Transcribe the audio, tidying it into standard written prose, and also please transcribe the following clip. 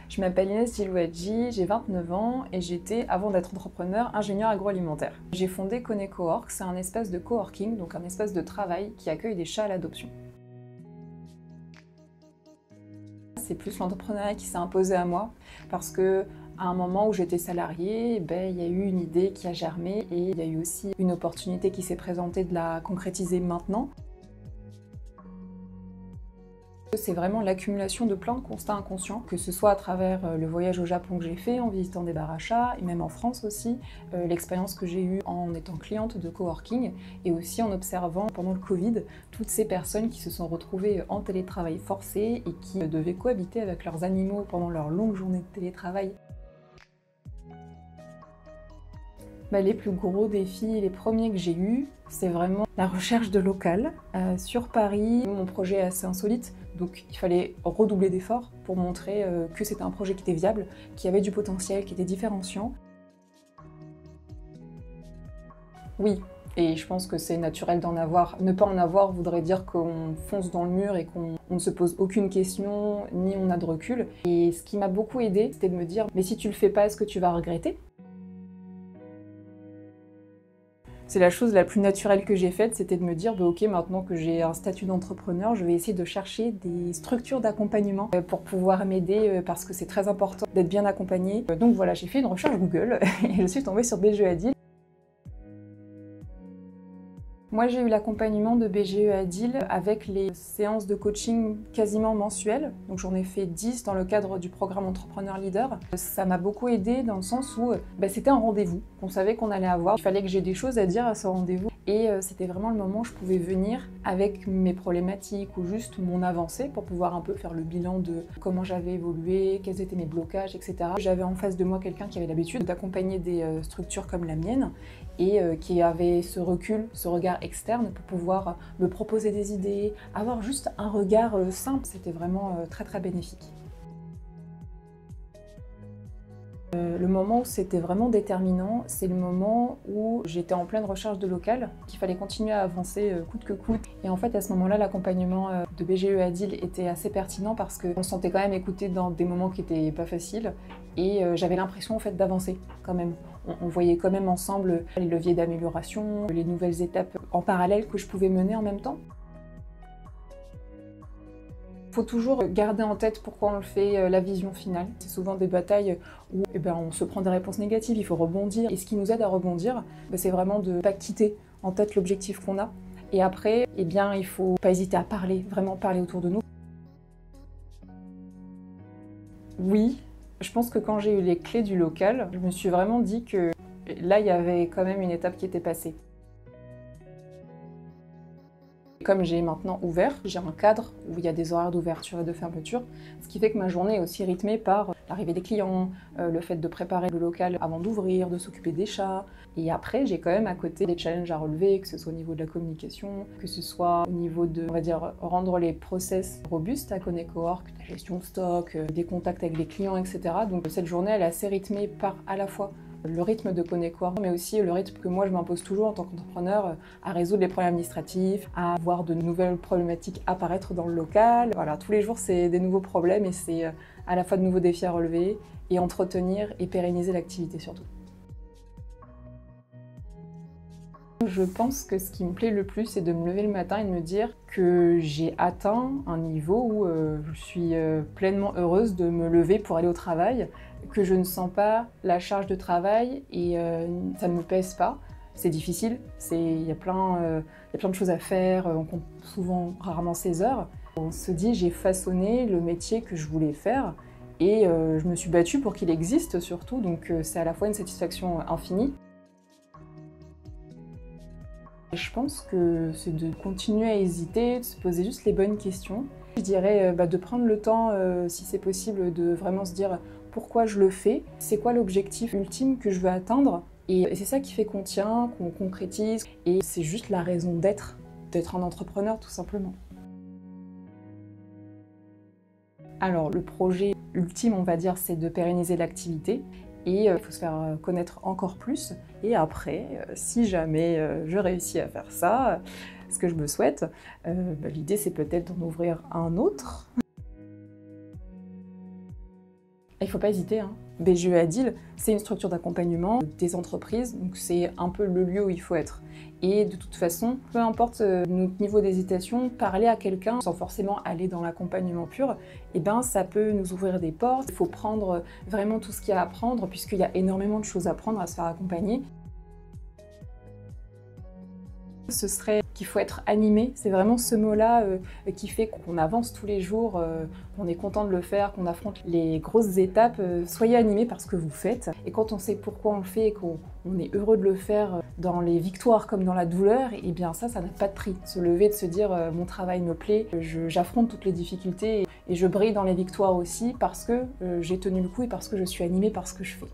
Je m'appelle Inès Djilouadji, j'ai 29 ans et j'étais, avant d'être entrepreneur, ingénieur agroalimentaire. J'ai fondé ConeCowork, c'est un espace de coworking, donc un espace de travail qui accueille des chats à l'adoption. C'est plus l'entrepreneuriat qui s'est imposé à moi parce que à un moment où j'étais salariée, il y a eu une idée qui a germé et il y a eu aussi une opportunité qui s'est présentée de la concrétiser maintenant. C'est vraiment l'accumulation de plein de constats inconscients, que ce soit à travers le voyage au Japon que j'ai fait, en visitant des bars à chats, et même en France aussi, l'expérience que j'ai eue en étant cliente de coworking, et aussi en observant pendant le Covid toutes ces personnes qui se sont retrouvées en télétravail forcé et qui devaient cohabiter avec leurs animaux pendant leur longue journée de télétravail. Les plus gros défis, les premiers que j'ai eus, c'est vraiment la recherche de local. Sur Paris, mon projet est assez insolite, donc il fallait redoubler d'efforts pour montrer que c'était un projet qui était viable, qui avait du potentiel, qui était différenciant. Oui, et je pense que c'est naturel d'en avoir. Ne pas en avoir voudrait dire qu'on fonce dans le mur et qu'on ne se pose aucune question, ni on a de recul. Et ce qui m'a beaucoup aidée, c'était de me dire « mais si tu le fais pas, est-ce que tu vas regretter ?» C'est la chose la plus naturelle que j'ai faite, c'était de me dire ok, maintenant que j'ai un statut d'entrepreneur, je vais essayer de chercher des structures d'accompagnement pour pouvoir m'aider parce que c'est très important d'être bien accompagné. Donc voilà, j'ai fait une recherche Google et je suis tombée sur BGE Adil. Moi, j'ai eu l'accompagnement de BGE Adil avec les séances de coaching quasiment mensuelles. Donc j'en ai fait 10 dans le cadre du programme Entrepreneur Leader. Ça m'a beaucoup aidée dans le sens où c'était un rendez-vous qu'on savait qu'on allait avoir. Il fallait que j'ai des choses à dire à ce rendez-vous. Et c'était vraiment le moment où je pouvais venir avec mes problématiques ou juste mon avancée pour pouvoir un peu faire le bilan de comment j'avais évolué, quels étaient mes blocages, etc. J'avais en face de moi quelqu'un qui avait l'habitude d'accompagner des structures comme la mienne et qui avait ce recul, ce regard externe pour pouvoir me proposer des idées, avoir juste un regard simple. C'était vraiment très très bénéfique. Le moment où c'était vraiment déterminant, c'est le moment où j'étais en pleine recherche de local, qu'il fallait continuer à avancer coûte que coûte. Et en fait, à ce moment-là, l'accompagnement de BGE Adil était assez pertinent parce qu'on se sentait quand même écouté dans des moments qui n'étaient pas faciles. Et j'avais l'impression en fait d'avancer quand même. On voyait quand même ensemble les leviers d'amélioration, les nouvelles étapes en parallèle que je pouvais mener en même temps. Il faut toujours garder en tête pourquoi on le fait, la vision finale. C'est souvent des batailles où on se prend des réponses négatives, il faut rebondir. Et ce qui nous aide à rebondir, c'est vraiment de ne pas quitter en tête l'objectif qu'on a. Et après, il ne faut pas hésiter à parler, vraiment parler autour de nous. Oui, je pense que quand j'ai eu les clés du local, je me suis vraiment dit que là, il y avait quand même une étape qui était passée. Comme j'ai maintenant ouvert, j'ai un cadre où il y a des horaires d'ouverture et de fermeture, ce qui fait que ma journée est aussi rythmée par l'arrivée des clients, le fait de préparer le local avant d'ouvrir, de s'occuper des chats. Et après, j'ai quand même à côté des challenges à relever, que ce soit au niveau de la communication, que ce soit au niveau de, on va dire, rendre les process robustes à ConeCowork, la gestion de stock, des contacts avec les clients, etc. Donc cette journée, elle est assez rythmée par à la fois le rythme de ConeCowork, mais aussi le rythme que moi je m'impose toujours en tant qu'entrepreneur à résoudre les problèmes administratifs, à voir de nouvelles problématiques apparaître dans le local. Voilà, tous les jours c'est des nouveaux problèmes et c'est à la fois de nouveaux défis à relever et entretenir et pérenniser l'activité surtout. Je pense que ce qui me plaît le plus, c'est de me lever le matin et de me dire que j'ai atteint un niveau où je suis pleinement heureuse de me lever pour aller au travail, que je ne sens pas la charge de travail et ça ne me pèse pas. C'est difficile, il y a plein de choses à faire, on compte souvent rarement ses heures. On se dit j'ai façonné le métier que je voulais faire et je me suis battue pour qu'il existe surtout, donc c'est à la fois une satisfaction infinie. Je pense que c'est de continuer à hésiter, de se poser juste les bonnes questions. Je dirais de prendre le temps, si c'est possible, de vraiment se dire pourquoi je le fais, c'est quoi l'objectif ultime que je veux atteindre. Et c'est ça qui fait qu'on tient, qu'on concrétise. Et c'est juste la raison d'être un entrepreneur tout simplement. Alors le projet ultime, on va dire, c'est de pérenniser l'activité. Et il faut se faire connaître encore plus. Et après, si jamais je réussis à faire ça, ce que je me souhaite, l'idée c'est peut-être d'en ouvrir un autre. Il ne faut pas hésiter, hein. BGE Adil, c'est une structure d'accompagnement des entreprises, donc c'est un peu le lieu où il faut être. Et de toute façon, peu importe notre niveau d'hésitation, parler à quelqu'un sans forcément aller dans l'accompagnement pur, eh ben, ça peut nous ouvrir des portes. Il faut prendre vraiment tout ce qu'il y a à apprendre, puisqu'il y a énormément de choses à prendre, à se faire accompagner. Ce serait qu'il faut être animé, c'est vraiment ce mot-là qui fait qu'on avance tous les jours, qu'on est content de le faire, qu'on affronte les grosses étapes. Soyez animé par ce que vous faites. Et quand on sait pourquoi on le fait et qu'on est heureux de le faire dans les victoires comme dans la douleur, et bien ça n'a pas de prix. Se lever, de se dire mon travail me plaît, j'affronte toutes les difficultés et je brille dans les victoires aussi parce que j'ai tenu le coup et parce que je suis animée par ce que je fais.